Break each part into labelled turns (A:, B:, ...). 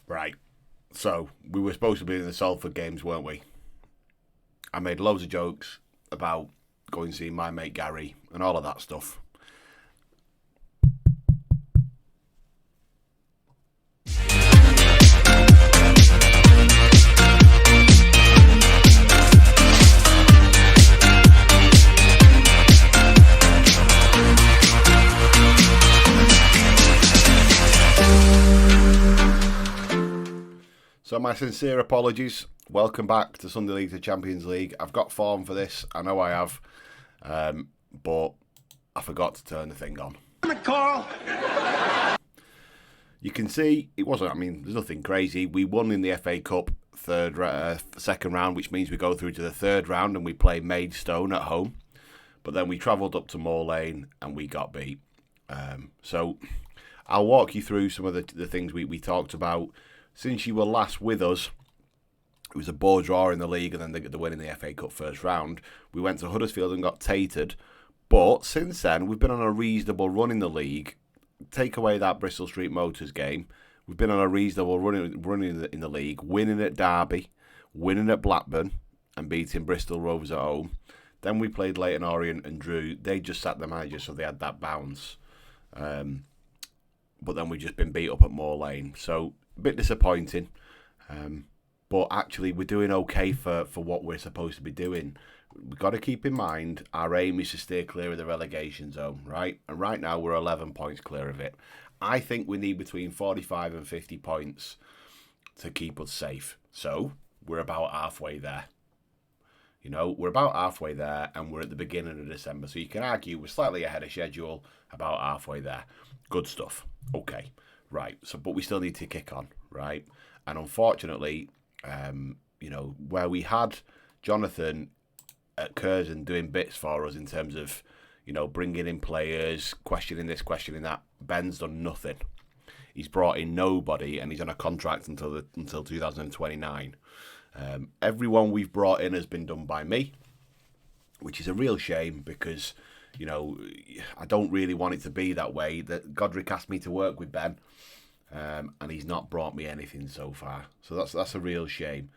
A: Right. So, we were supposed to be in the Salford games, weren't we? I made loads of jokes about going to see my mate Gary and all of that stuff. So my sincere apologies. Welcome back to Sunday League to Champions League. I've got form for this. I know I have. But I forgot to turn the thing on. Damn it, Carl! You can see, it wasn't, there's nothing crazy. We won in the FA Cup second round, which means we go through to the third round and we play Maidstone at home. But then we travelled up to Moor Lane and we got beat. So I'll walk you through some of the things we talked about. Since you were last with us, it was a bore draw in the league and then the win in the FA Cup first round. We went to Huddersfield and got tatered. But since then, we've been on a reasonable run in the league. Take away that Bristol Street Motors game. We've been on a reasonable run in the league, winning at Derby, winning at Blackburn, and beating Bristol Rovers at home. Then we played Leyton Orient and drew. They just sacked the manager, so they had that bounce. But then we've just been beat up at Moor Lane. So, a bit disappointing. But actually, we're doing okay for what we're supposed to be doing. We've got to keep in mind, our aim is to steer clear of the relegation zone, right? And right now, we're 11 points clear of it. I think we need between 45 and 50 points to keep us safe. So, we're about halfway there. You know, we're about halfway there, and we're at the beginning of December. So you can argue we're slightly ahead of schedule, about halfway there. Good stuff. Okay, right. So, but we still need to kick on, right? And unfortunately, where we had Jonathan at Curzon doing bits for us in terms of, bringing in players, questioning this, questioning that, Ben's done nothing. He's brought in nobody, and he's on a contract until 2029. Everyone we've brought in has been done by me, which is a real shame because, I don't really want it to be that way. That Godric asked me to work with Ben, and he's not brought me anything so far. So that's a real shame.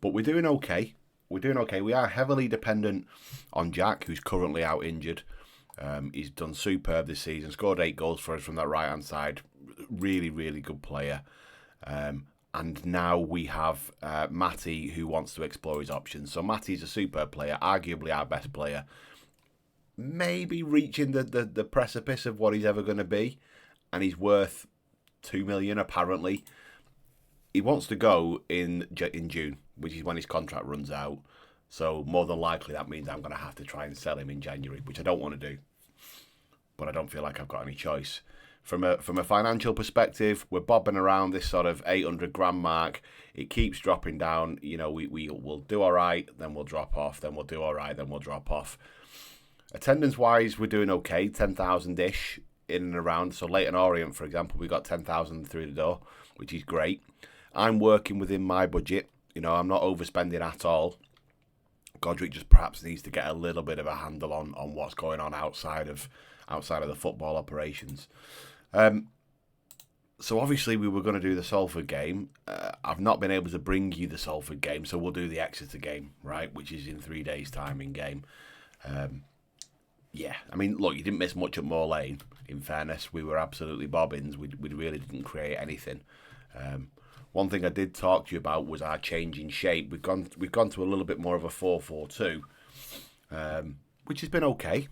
A: But we're doing okay. We're doing okay. We are heavily dependent on Jack, who's currently out injured. He's done superb this season, scored 8 goals for us from that right-hand side. Really, really good player. And now we have Matty, who wants to explore his options. So Matty's a superb player, arguably our best player. Maybe reaching the precipice of what he's ever going to be. And he's worth 2 million, apparently. He wants to go in June, which is when his contract runs out. So more than likely that means I'm going to have to try and sell him in January, which I don't want to do. But I don't feel like I've got any choice. From a financial perspective, we're bobbing around this sort of 800 grand mark. It keeps dropping down. We will do all right, then we'll drop off. Then we'll do all right, then we'll drop off. Attendance-wise, we're doing okay, 10,000-ish in and around. So Leyton Orient, for example, we got 10,000 through the door, which is great. I'm working within my budget. I'm not overspending at all. Godric just perhaps needs to get a little bit of a handle on what's going on outside of the football operations. So obviously we were going to do the Salford game. I've not been able to bring you the Salford game, so we'll do the Exeter game, right, which is in 3 days' time in game. Look, you didn't miss much at Moor Lane. In fairness, we were absolutely bobbins. We really didn't create anything. One thing I did talk to you about was our change in shape. We've gone to a little bit more of a 4-4-2, which has been okay.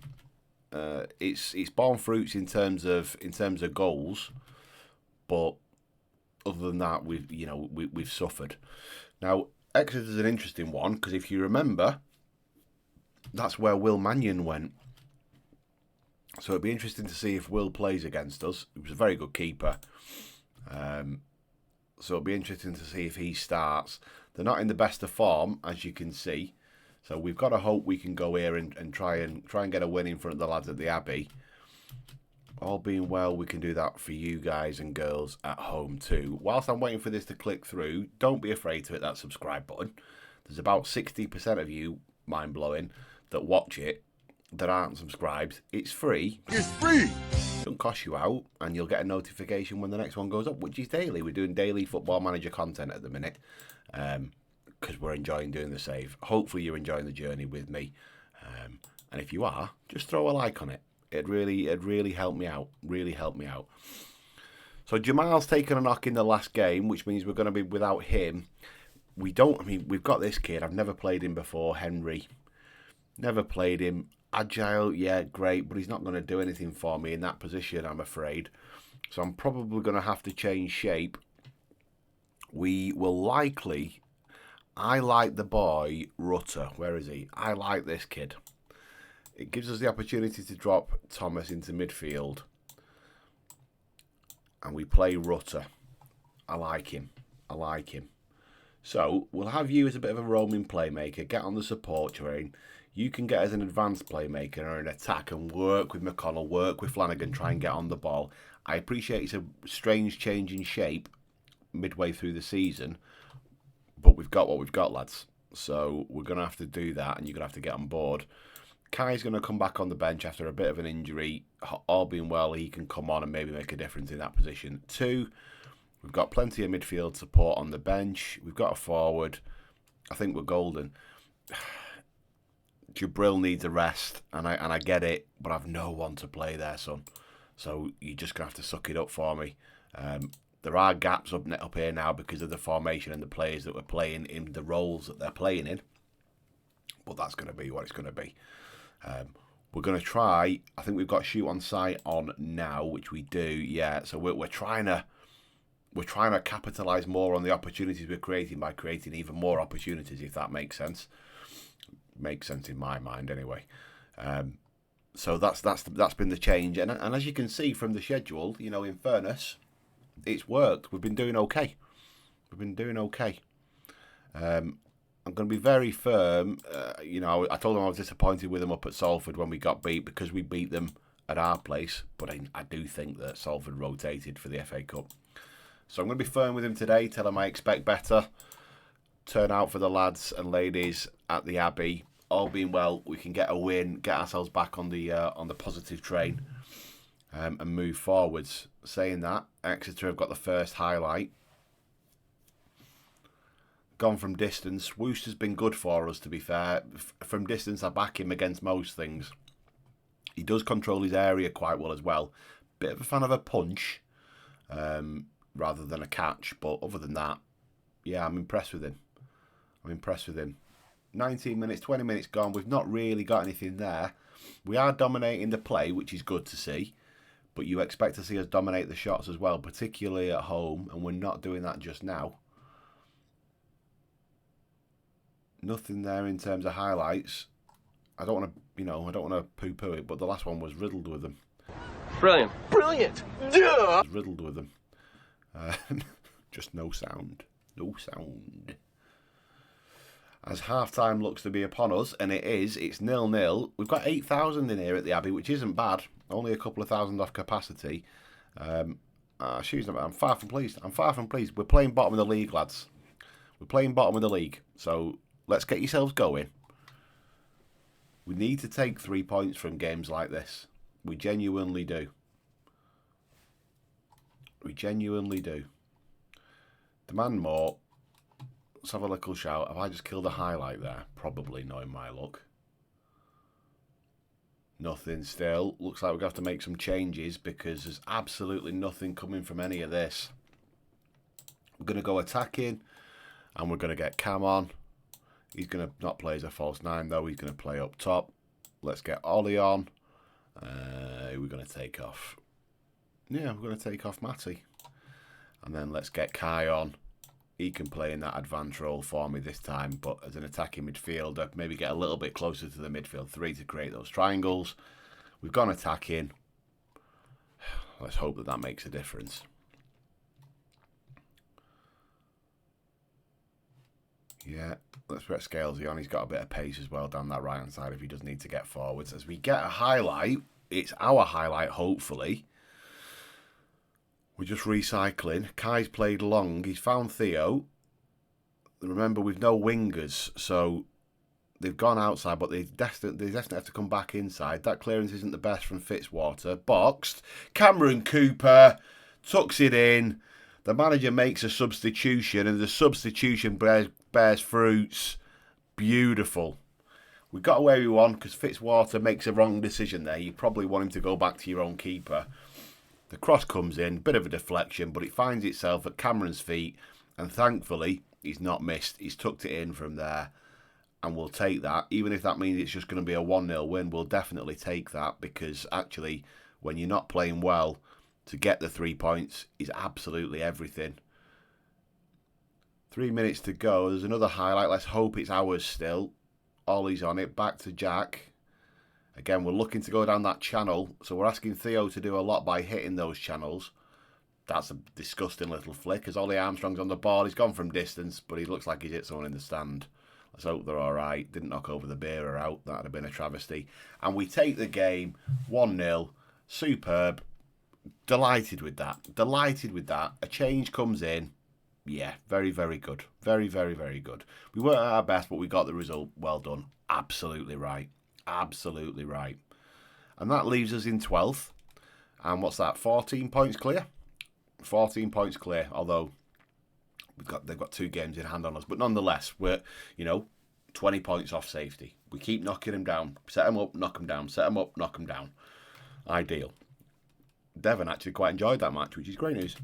A: It's borne fruits in terms of goals, but other than that, we've suffered. Now Exeter's an interesting one because if you remember, that's where Will Mannion went. So it'd be interesting to see if Will plays against us. He was a very good keeper. So it'll be interesting to see if he starts. They're not in the best of form, as you can see. So we've got to hope we can go here and try and get a win in front of the lads at the Abbey. All being well, we can do that for you guys and girls at home too. Whilst I'm waiting for this to click through, don't be afraid to hit that subscribe button. There's about 60% of you, mind-blowing, that watch it that aren't subscribed. It's free.
B: It's free.
A: Doesn't cost you out, and you'll get a notification when the next one goes up, which is daily. We're doing daily Football Manager content at the minute, because we're enjoying doing the save. Hopefully you're enjoying the journey with me, and if you are, just throw a like on it. It'd really help me out. Really help me out. So Jamal's taken a knock in the last game, which means we're going to be without him. We've got this kid. I've never played him before, Henry. Never played him. Agile, yeah, great, but he's not going to do anything for me in that position, I'm afraid. So I'm probably going to have to change shape. We will likely... I like the boy, Rutter. Where is he? I like this kid. It gives us the opportunity to drop Thomas into midfield. And we play Rutter. I like him. I like him. So we'll have you as a bit of a roaming playmaker. Get on the support train. You can get as an advanced playmaker or an attack and work with McConnell, work with Flanagan, try and get on the ball. I appreciate it's a strange change in shape midway through the season, but we've got what we've got, lads. So we're going to have to do that, and you're going to have to get on board. Kai's going to come back on the bench after a bit of an injury. All being well, he can come on and maybe make a difference in that position. 2, we've got plenty of midfield support on the bench. We've got a forward. I think we're golden. Jabril needs a rest, and I get it, but I've no one to play there, son. So you're just going to have to suck it up for me. There are gaps up here now because of the formation and the players that we're playing in the roles that they're playing in. But that's going to be what it's going to be. We're going to try. I think we've got shoot on sight on now, which we do. Yeah. So we're trying to capitalise more on the opportunities we're creating by creating even more opportunities, if that makes sense. Makes sense in my mind, anyway. So that's been the change, and as you can see from the schedule, in fairness, it's worked. We've been doing okay. I'm going to be very firm. I told them I was disappointed with them up at Salford when we got beat because we beat them at our place, but I do think that Salford rotated for the FA Cup. So I'm going to be firm with him today. Tell him I expect better. Turn out for the lads and ladies at the Abbey. All being well, we can get a win, get ourselves back on the positive train, and move forwards. Saying that, Exeter have got the first highlight. Gone from distance. Wooster's been good for us, to be fair. From distance, I back him against most things. He does control his area quite well as well. Bit of a fan of a punch rather than a catch, but other than that, yeah, I'm impressed with him. 19 minutes, 20 minutes gone. We've not really got anything there. We are dominating the play, which is good to see. But you expect to see us dominate the shots as well, particularly at home. And we're not doing that just now. Nothing there in terms of highlights. I don't want to poo-poo it, but the last one was riddled with them.
B: Brilliant. Duh!
A: Riddled with them. Just no sound. As half-time looks to be upon us, and it is, it's 0-0. We've got 8,000 in here at the Abbey, which isn't bad. Only a couple of thousand off capacity. I'm far from pleased. We're playing bottom of the league, lads. So let's get yourselves going. We need to take 3 points from games like this. We genuinely do. Demand more. Let's have a little shout. Have I just killed a highlight there? Probably, knowing my luck. Nothing still. Looks like we're going to have to make some changes because there's absolutely nothing coming from any of this. We're going to go attacking and we're going to get Cam on. He's going to not play as a false 9 though. He's going to play up top. Let's get Ollie on. We're going to take off. Yeah, we're going to take off Matty. And then let's get Kai on. He can play in that advanced role for me this time, but as an attacking midfielder, maybe get a little bit closer to the midfield 3 to create those triangles. We've gone attacking. Let's hope that makes a difference. Yeah, let's put Scalesy on. He's got a bit of pace as well down that right-hand side if he does need to get forwards. As we get a highlight, it's our highlight, hopefully. We're just recycling. Kai's played long. He's found Theo. Remember, we've no wingers, so They've gone outside, but they definitely have to come back inside. That clearance isn't the best from Fitzwater. Boxed. Cameron Cooper tucks it in. The manager makes a substitution, and the substitution bears fruits. Beautiful. We got away with one because Fitzwater makes a wrong decision there. You probably want him to go back to your own keeper. The cross comes in, bit of a deflection, but it finds itself at Cameron's feet, and thankfully he's not missed. He's tucked it in from there, and we'll take that. Even if that means it's just going to be a 1-0 win, we'll definitely take that, because actually when you're not playing well, to get the 3 points is absolutely everything. 3 minutes to go. There's another highlight. Let's hope it's ours still. Ollie's on it. Back to Jack. Again, we're looking to go down that channel, so we're asking Theo to do a lot by hitting those channels. That's a disgusting little flick, as Ollie Armstrong's on the ball. He's gone from distance, but he looks like he's hit someone in the stand. Let's hope they're all right. Didn't knock over the bearer out. That would have been a travesty. And we take the game 1-0. Superb. Delighted with that. Delighted with that. A change comes in. Yeah, very, very good. Very, very, very good. We weren't at our best, but we got the result. Well done. Absolutely right. Absolutely right. And that leaves us in 12th. And what's that? 14 points clear? 14 points clear, although they've got 2 games in hand on us. But nonetheless, we're, 20 points off safety. We keep knocking them down. Set them up, knock them down. Set them up, knock them down. Ideal. Devon actually quite enjoyed that match, which is great news.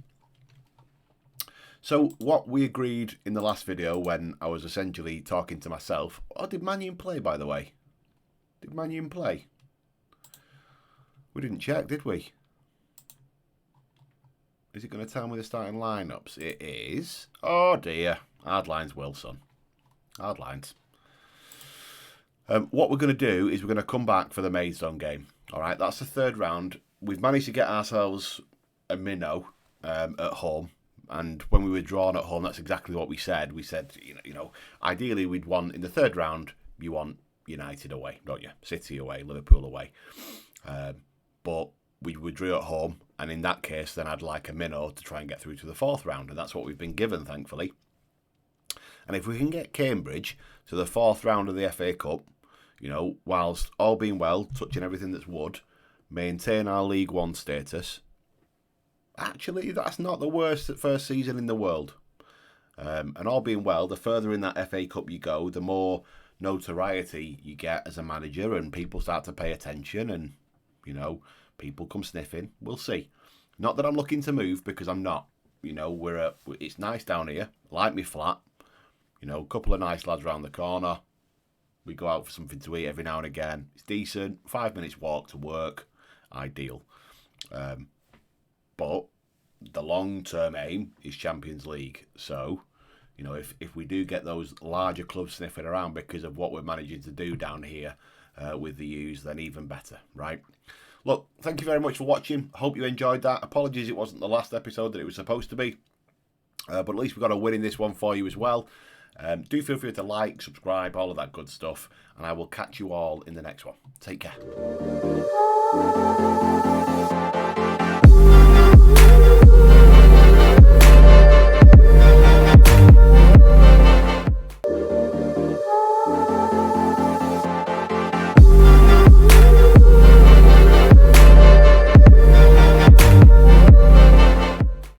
A: So what we agreed in the last video, when I was essentially talking to myself... Oh, did Mannion play, by the way? Did Mannion play? We didn't check, did we? Is it going to tell me the starting lineups? It is. Oh dear. Hard lines, Wilson. Hard lines. What we're going to do is we're going to come back for the Maidstone game. All right, that's the 3rd round. We've managed to get ourselves a minnow at home. And when we were drawn at home, that's exactly what we said. We said, ideally we'd want, in the 3rd round, you want United away, don't you? City away, Liverpool away. But we withdrew at home, and in that case, then I'd like a minnow to try and get through to the 4th round, and that's what we've been given, thankfully. And if we can get Cambridge to the 4th round of the FA Cup, whilst all being well, touching everything that's wood, maintain our League One status, actually, that's not the worst first season in the world. And all being well, the further in that FA Cup you go, the more notoriety you get as a manager, and people start to pay attention, and, people come sniffing. We'll see. Not that I'm looking to move, because I'm not. It's nice down here. Like me flat. A couple of nice lads around the corner. We go out for something to eat every now and again. It's decent. 5 minutes walk to work. Ideal. But the long-term aim is Champions League. So, if we do get those larger clubs sniffing around because of what we're managing to do down here with the U's, then even better, right? Look, thank you very much for watching. Hope you enjoyed that. Apologies it wasn't the last episode that it was supposed to be. But at least we got a win in this one for you as well. Do feel free to like, subscribe, all of that good stuff. And I will catch you all in the next one. Take care.